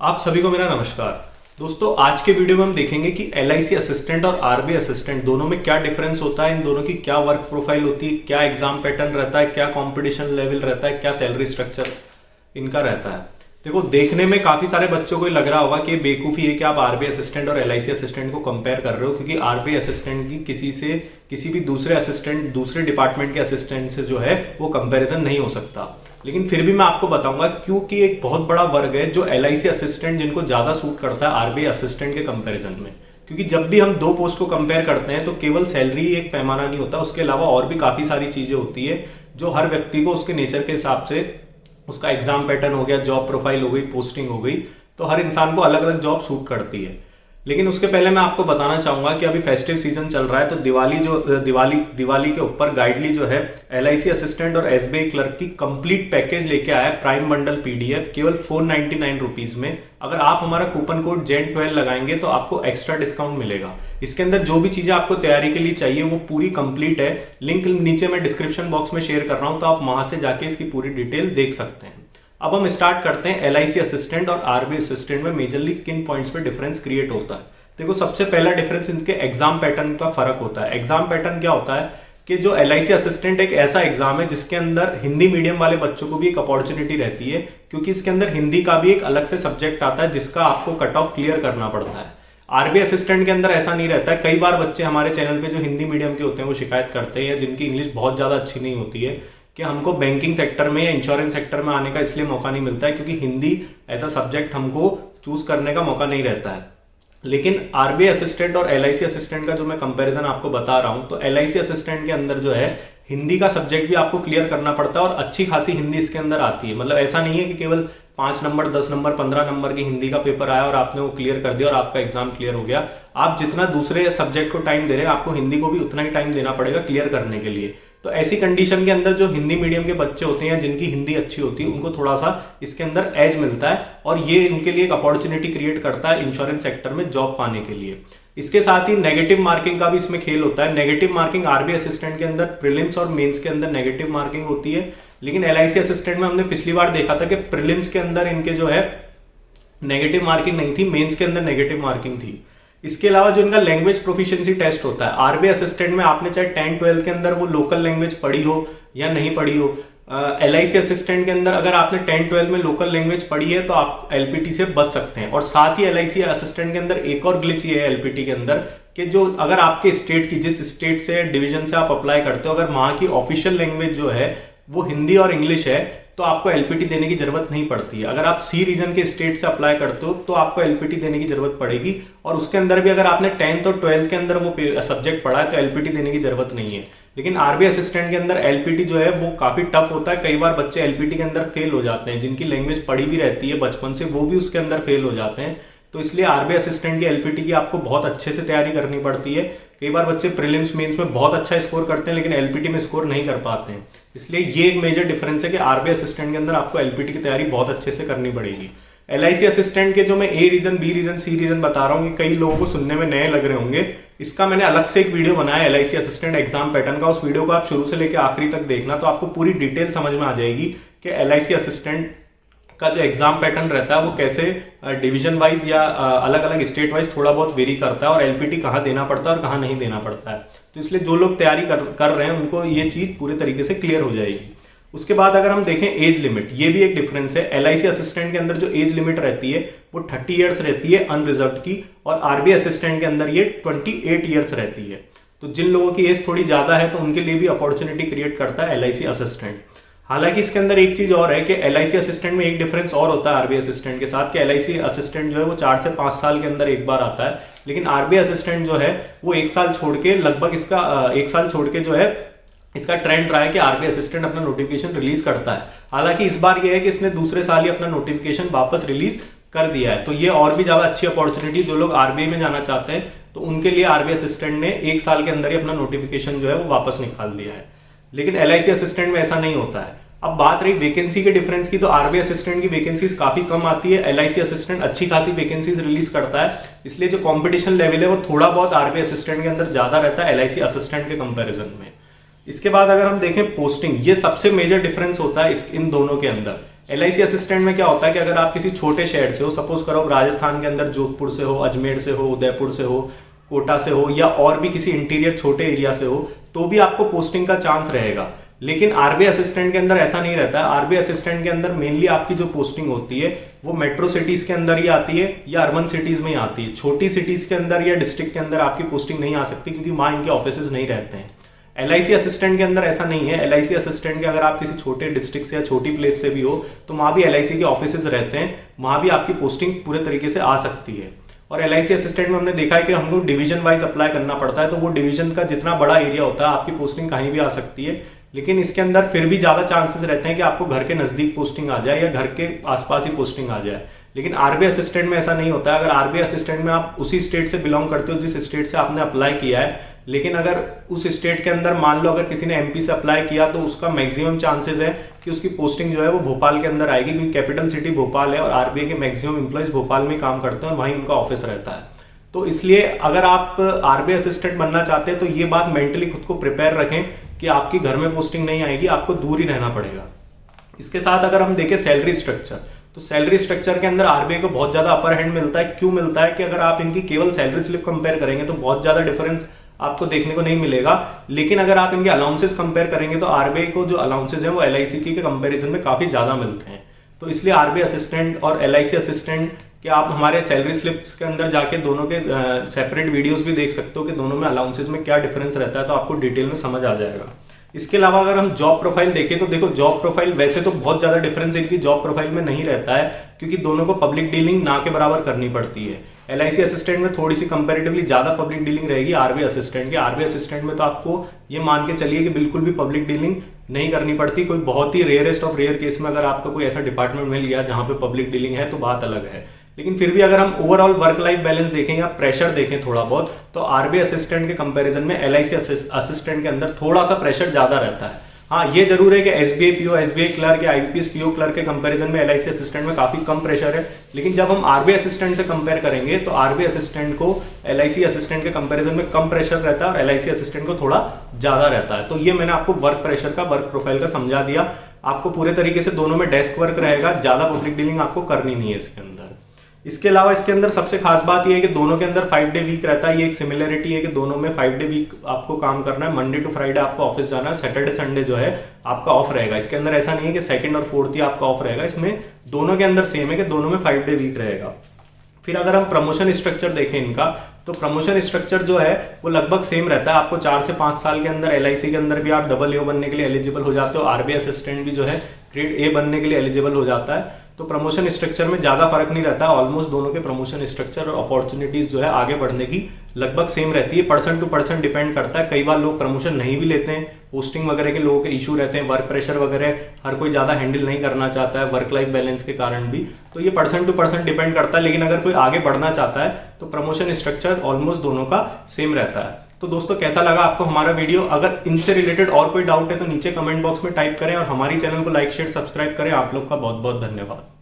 आप सभी को मेरा नमस्कार। दोस्तों, आज के वीडियो में हम देखेंगे कि एलआईसी असिस्टेंट और आरबीआई असिस्टेंट दोनों में क्या डिफरेंस होता है, इन दोनों की क्या वर्क प्रोफाइल होती है, क्या एग्जाम पैटर्न रहता है, क्या कंपटीशन लेवल रहता है, क्या सैलरी स्ट्रक्चर इनका रहता है। देखो, देखने में काफी सारे बच्चों को लग रहा होगा कि बेवकूफ़ी है कि आप आरबीआई असिस्टेंट और एलआईसी असिस्टेंट को कंपेयर कर रहे हो, क्योंकि आरबीआई असिस्टेंट की किसी भी दूसरे असिस्टेंट, दूसरे डिपार्टमेंट के असिस्टेंट से जो है वो कंपैरिजन नहीं हो सकता। लेकिन फिर भी मैं आपको बताऊंगा, क्योंकि एक बहुत बड़ा वर्ग है जो एलआईसी असिस्टेंट जिनको ज्यादा सूट करता है आरबीआई असिस्टेंट के कंपैरिजन में। क्योंकि जब भी हम दो पोस्ट को कंपेयर करते हैं तो केवल सैलरी एक पैमाना नहीं होता, उसके अलावा और भी काफी सारी चीजें होती है जो हर व्यक्ति को उसके नेचर के हिसाब से, उसका एग्जाम पैटर्न हो गया, जॉब प्रोफाइल हो गई, पोस्टिंग हो गई, तो हर इंसान को अलग अलग जॉब सूट करती है। लेकिन उसके पहले मैं आपको बताना चाहूंगा कि अभी फेस्टिव सीजन चल रहा है, तो दिवाली के ऊपर गाइडली जो है एलआईसी असिस्टेंट और एसबीआई क्लर्क की कंप्लीट पैकेज लेके आया है, प्राइम बंडल पीडीएफ, केवल 499 रुपीज में। अगर आप हमारा कूपन कोड JEN12 लगाएंगे तो आपको एक्स्ट्रा डिस्काउंट मिलेगा। इसके अंदर जो भी चीजें आपको तैयारी के लिए चाहिए वो पूरी कंप्लीट है। लिंक नीचे मैं डिस्क्रिप्शन बॉक्स में शेयर कर रहा हूं, तो आप वहां से जाके इसकी पूरी डिटेल देख सकते हैं। अब हम स्टार्ट करते हैं एलआईसी असिस्टेंट और आरबीआई असिस्टेंट में मेजरली किन पॉइंट्स पे डिफरेंस क्रिएट होता है। देखो, सबसे पहला डिफरेंस इनके एग्जाम पैटर्न का फर्क होता है। एग्जाम पैटर्न क्या होता है कि जो एलआईसी असिस्टेंट एक ऐसा एग्जाम है जिसके अंदर हिंदी मीडियम वाले बच्चों को भी एक अपॉर्चुनिटी रहती है, क्योंकि इसके अंदर हिंदी का भी एक अलग से सब्जेक्ट आता है जिसका आपको कट ऑफ क्लियर करना पड़ता है। आरबीआई असिस्टेंट के अंदर ऐसा नहीं रहता है। कई बार बच्चे हमारे चैनल पे जो हिंदी मीडियम के होते हैं वो शिकायत करते हैं, या जिनकी इंग्लिश बहुत ज्यादा अच्छी नहीं होती है, कि हमको बैंकिंग सेक्टर में या इंश्योरेंस सेक्टर में आने का इसलिए मौका नहीं मिलता है क्योंकि हिंदी एज अ सब्जेक्ट हमको चूज करने का मौका नहीं रहता है। लेकिन आरबीआई असिस्टेंट और एलआईसी असिस्टेंट का जो मैं कंपैरिजन आपको बता रहा हूं, तो एलआईसी असिस्टेंट के अंदर जो है हिंदी का सब्जेक्ट भी आपको क्लियर करना पड़ता है, और अच्छी खासी हिंदी इसके अंदर आती है। मतलब ऐसा नहीं है कि केवल 5 नंबर, 10 नंबर, 15 नंबर की हिंदी का पेपर आया और आपने वो क्लियर कर दिया और आपका एग्जाम क्लियर हो गया। आप जितना दूसरे सब्जेक्ट को टाइम दे रहे हैं, आपको हिंदी को भी उतना ही टाइम देना पड़ेगा क्लियर करने के लिए। तो ऐसी कंडीशन के अंदर जो हिंदी मीडियम के बच्चे होते हैं, जिनकी हिंदी अच्छी होती है, उनको थोड़ा सा इसके अंदर एज मिलता है, और ये उनके लिए एक अपॉर्चुनिटी क्रिएट करता है इंश्योरेंस सेक्टर में जॉब पाने के लिए। इसके साथ ही नेगेटिव मार्किंग का भी इसमें खेल होता है। नेगेटिव मार्किंग आरबीआई असिस्टेंट के अंदर प्रीलिम्स और मेंस के अंदर नेगेटिव मार्किंग होती है, लेकिन एलआईसी असिस्टेंट में हमने पिछली बार देखा था कि प्रीलिम्स के अंदर इनके जो है नेगेटिव मार्किंग नहीं थी, मेंस के अंदर नेगेटिव मार्किंग थी। इसके अलावा जो इनका लैंग्वेज प्रोफिशिएंसी टेस्ट होता है, आरबीआई असिस्टेंट में आपने चाहे 10-12 के अंदर वो लोकल लैंग्वेज पढ़ी हो या नहीं पढ़ी हो, एलआईसी असिस्टेंट के अंदर अगर आपने 10-12 में लोकल लैंग्वेज पढ़ी है तो आप एलपीटी से बच सकते हैं। और साथ ही एलआईसी असिस्टेंट के अंदर एक और ग्लिच ये है एलपीटी के अंदर, कि जो अगर आपके स्टेट की, जिस स्टेट से डिवीजन से आप अप्लाई करते हो, अगर वहां की ऑफिशियल लैंग्वेज जो है वो हिंदी और इंग्लिश है, तो आपको एलपीटी देने की जरूरत नहीं पड़ती है। अगर आप सी रीजन के स्टेट से अप्लाई करते हो तो आपको एलपीटी देने की जरूरत पड़ेगी, और उसके अंदर भी अगर आपने 10th और 12th के अंदर वो सब्जेक्ट पढ़ा है तो एलपीटी देने की जरूरत नहीं है। लेकिन आरबीआई असिस्टेंट के अंदर एलपीटी जो है वो काफी टफ होता है। कई बार बच्चे एलपीटी के अंदर फेल हो जाते हैं, जिनकी लैंग्वेज पढ़ी भी रहती है बचपन से, वो भी उसके अंदर फेल हो जाते हैं। तो इसलिए आरबीआई असिस्टेंट की एलपीटी की आपको बहुत अच्छे से तैयारी करनी पड़ती है। कई बार बच्चे प्रीलिम्स मेंस में बहुत अच्छा स्कोर करते हैं लेकिन एलपीटी में स्कोर नहीं कर पाते हैं। इसलिए ये एक मेजर डिफरेंस है कि आरबीआई असिस्टेंट के अंदर आपको एलपीटी की तैयारी बहुत अच्छे से करनी पड़ेगी। एलआईसी असिस्टेंट के जो मैं ए रीजन, बी रीजन, सी रीजन बता रहा हूँ, कि कई लोगों को सुनने में नए लग रहे होंगे। इसका मैंने अलग से एक वीडियो बनाया एलआईसी असिस्टेंट एग्जाम पैटर्न का, उस वीडियो को आप शुरू से लेकर आखिरी तक देखना, तो आपको पूरी डिटेल समझ में आ जाएगी कि एलआईसी असिस्टेंट का जो एग्जाम पैटर्न रहता है वो कैसे डिवीजन वाइज या अलग अलग स्टेट वाइज थोड़ा बहुत वेरी करता है, और एलपीटी कहाँ देना पड़ता है और कहाँ नहीं देना पड़ता है। तो इसलिए जो लोग तैयारी कर रहे हैं उनको ये चीज पूरे तरीके से क्लियर हो जाएगी। उसके बाद अगर हम देखें एज लिमिट, ये भी एक डिफरेंस है। एलआईसी असिस्टेंट के अंदर जो एज लिमिट रहती है वो 30 ईयर्स रहती है अनरिजर्व्ड की, और आरबीआई असिस्टेंट के अंदर ये 28 ईयर्स रहती है। तो जिन लोगों की एज थोड़ी ज्यादा है तो उनके लिए भी अपॉर्चुनिटी क्रिएट करता है एलआईसी असिस्टेंट। हालांकि इसके अंदर एक चीज और है कि एलआईसी असिस्टेंट में एक डिफरेंस और होता है आरबीआई असिस्टेंट के साथ, कि एलआईसी असिस्टेंट जो है वो 4 से 5 साल के अंदर एक बार आता है, लेकिन आरबीआई असिस्टेंट जो है वो 1 साल छोड़ के, लगभग इसका 1 साल छोड़ के जो है इसका ट्रेंड रहा है कि आरबीआई असिस्टेंट अपना नोटिफिकेशन रिलीज करता है। हालांकि इस बार यह है कि इसने दूसरे साल ही अपना नोटिफिकेशन वापस रिलीज कर दिया है, तो ये और भी ज्यादा अच्छी अपॉर्चुनिटी, जो लोग आरबीआई में जाना चाहते हैं तो उनके लिए आरबीआई असिस्टेंट ने 1 साल के अंदर ही अपना नोटिफिकेशन जो है वो वापस निकाल दिया है। लेकिन एलआईसी असिस्टेंट में ऐसा नहीं होता है। अब बात रही वैकेंसी के डिफरेंस की, तो आरबीआई असिस्टेंट की वैकेंसीज काफी कम आती है, एलआईसी असिस्टेंट अच्छी खासी वैकेंसीज रिलीज करता है, इसलिए जो कंपटीशन लेवल है वो थोड़ा बहुत आरबीआई असिस्टेंट के अंदर ज्यादा रहता है एलआईसी असिस्टेंट के कंपैरिजन में। इसके बाद अगर हम देखें पोस्टिंग, ये सबसे मेजर डिफरेंस होता है इन दोनों के अंदर। LIC असिस्टेंट में क्या होता है कि अगर आप किसी छोटे शहर से हो, सपोज करो राजस्थान के अंदर जोधपुर से हो, अजमेर से हो, उदयपुर से हो, कोटा से हो, या और भी किसी इंटीरियर छोटे एरिया से हो, तो भी आपको पोस्टिंग का चांस रहेगा। लेकिन आरबीआई असिस्टेंट के अंदर ऐसा नहीं रहता है। आरबीआई असिस्टेंट के अंदर मेनली आपकी जो पोस्टिंग होती है वो मेट्रो सिटीज के अंदर ही आती है या अर्बन सिटीज में ही आती है। छोटी सिटीज के अंदर या डिस्ट्रिक्ट के अंदर आपकी पोस्टिंग नहीं आ सकती, क्योंकि वहां इनके ऑफिसेज नहीं रहते हैं। LIC असिस्टेंट के अंदर ऐसा नहीं है। LIC असिस्टेंट के अगर आप किसी छोटे डिस्ट्रिक्ट से या छोटी प्लेस से भी हो तो वहां भी LIC के ऑफिसेज रहते हैं, वहां भी आपकी पोस्टिंग पूरे तरीके से आ सकती है। और LIC असिस्टेंट में हमने देखा है कि हमको डिवीजन वाइज अप्लाई करना पड़ता है, तो वो डिवीजन का जितना बड़ा एरिया होता है आपकी पोस्टिंग कहीं भी आ सकती है। लेकिन इसके अंदर फिर भी ज्यादा चांसेस रहते हैं कि आपको घर के नजदीक पोस्टिंग आ जाए या घर के आसपास ही पोस्टिंग आ जाए। लेकिन आरबीआई असिस्टेंट में ऐसा नहीं होता है। अगर आरबीआई असिस्टेंट में आप उसी स्टेट से बिलोंग करते हो जिस स्टेट से आपने अप्लाई किया है, लेकिन अगर उस स्टेट के अंदर मान लो अगर किसी ने MP से अप्लाई किया तो उसका मैक्सिमम चांसेस है कि उसकी पोस्टिंग जो है वो भोपाल के अंदर आएगी, क्योंकि कैपिटल सिटी भोपाल है और आरबीआई के मैक्सिमम एम्प्लॉइज भोपाल में काम करते हैं और वहीं उनका ऑफिस रहता है। तो इसलिए अगर आप आरबीआई असिस्टेंट बनना चाहते हैं तो ये बात मेंटली खुद को प्रिपेयर रखें कि आपकी घर में पोस्टिंग नहीं आएगी, आपको दूर ही रहना पड़ेगा। इसके साथ अगर हम देखें सैलरी स्ट्रक्चर, तो सैलरी स्ट्रक्चर के अंदर आरबीआई को बहुत ज्यादा अपर हैंड मिलता है। क्यों मिलता है कि अगर आप इनकी केवल सैलरी स्लिप कंपेयर करेंगे तो बहुत ज्यादा डिफरेंस आपको देखने को नहीं मिलेगा। लेकिन अगर आप इनके अलाउंसेस कंपेयर करेंगे तो आरबीआई को जो अलाउंसेस है वो LIC के कंपेरिजन में काफी ज्यादा मिलते हैं। तो इसलिए आरबीआई असिस्टेंट और LIC असिस्टेंट कि आप हमारे सैलरी स्लिप्स के अंदर जाके दोनों के सेपरेट वीडियोस भी देख सकते हो कि दोनों में अलाउंसेस में क्या डिफरेंस रहता है, तो आपको डिटेल में समझ आ जाएगा। इसके अलावा अगर हम जॉब प्रोफाइल देखें तो देखो जॉब प्रोफाइल वैसे तो बहुत ज्यादा डिफरेंस इनकी जॉब प्रोफाइल में नहीं रहता है, क्योंकि दोनों को पब्लिक डीलिंग ना के बराबर करनी पड़ती है। LIC असिस्टेंट में थोड़ी सी कंपैरेटिवली ज्यादा पब्लिक डीलिंग रहेगी आरबीआई असिस्टेंट के। आरबीआई असिस्टेंट में तो आपको ये मान के चलिए कि बिल्कुल भी पब्लिक डीलिंग नहीं करनी पड़ती। कोई बहुत ही रेयरेस्ट ऑफ रेयर केस में अगर आपका कोई ऐसा डिपार्टमेंट मिल गया जहां पे पब्लिक डीलिंग है तो बात अलग है। लेकिन फिर भी अगर हम ओवरऑल वर्क लाइफ बैलेंस देखें या प्रेशर देखें थोड़ा बहुत, तो आरबीआई असिस्टेंट के कंपैरिजन में LIC असिस्टेंट के अंदर थोड़ा सा प्रेशर ज्यादा रहता है। हाँ, ये जरूर है कि SBI PO, SBI क्लर्क या IBPS PO क्लर्क के कंपैरिजन में LIC असिस्टेंट में काफी कम प्रेशर है। लेकिन जब हम आरबीआई असिस्टेंट से कंपेयर करेंगे तो आरबीआई असिस्टेंट को LIC असिस्टेंट के कंपैरिजन में कम प्रेशर रहता है और LIC असिस्टेंट को थोड़ा ज्यादा रहता है। तो ये मैंने आपको वर्क प्रेशर का, वर्क प्रोफाइल का समझा दिया। आपको पूरे तरीके से दोनों में डेस्क वर्क रहेगा, ज्यादा पब्लिक डीलिंग आपको करनी नहीं है इसके अंदर। इसके अलावा इसके अंदर सबसे खास बात यह है कि दोनों के अंदर 5 डे वीक रहता है। ये एक सिमिलरिटी है कि दोनों में 5 डे वीक आपको काम करना है। मंडे टू फ्राइडे आपको ऑफिस जाना है, सैटरडे संडे जो है आपका ऑफ रहेगा। इसके अंदर ऐसा नहीं है कि सेकंड और फोर्थ ही आपका ऑफ रहेगा। इसमें दोनों के अंदर सेम है कि दोनों में 5 डे वीक रहेगा। फिर अगर हम प्रमोशन स्ट्रक्चर देखें इनका, तो प्रमोशन स्ट्रक्चर जो है वो लगभग सेम रहता है। आपको 4 से 5 साल के अंदर LIC के अंदर भी आप AA बनने के लिए एलिजिबल हो जाते हो। आरबीआई असिस्टेंट भी जो है ग्रेड A बनने के लिए एलिजिबल हो जाता है। तो प्रमोशन स्ट्रक्चर में ज्यादा फर्क नहीं रहता। ऑलमोस्ट दोनों के प्रमोशन स्ट्रक्चर और अपॉर्चुनिटीज जो है आगे बढ़ने की लगभग सेम रहती है। पर्सन टू पर्सन डिपेंड करता है। कई बार लोग प्रमोशन नहीं भी लेते हैं, पोस्टिंग वगैरह के लोगों के इशू रहते हैं, वर्क प्रेशर वगैरह हर कोई ज्यादा हैंडल नहीं करना चाहता है, वर्क लाइफ बैलेंस के कारण भी। तो ये पर्सन टू पर्सन डिपेंड करता है। लेकिन अगर कोई आगे बढ़ना चाहता है तो प्रमोशन स्ट्रक्चर ऑलमोस्ट दोनों का सेम रहता है। तो दोस्तों कैसा लगा आपको हमारा वीडियो? अगर इनसे रिलेटेड और कोई डाउट है तो नीचे कमेंट बॉक्स में टाइप करें और हमारी चैनल को लाइक शेयर सब्सक्राइब करें। आप लोग का बहुत बहुत धन्यवाद।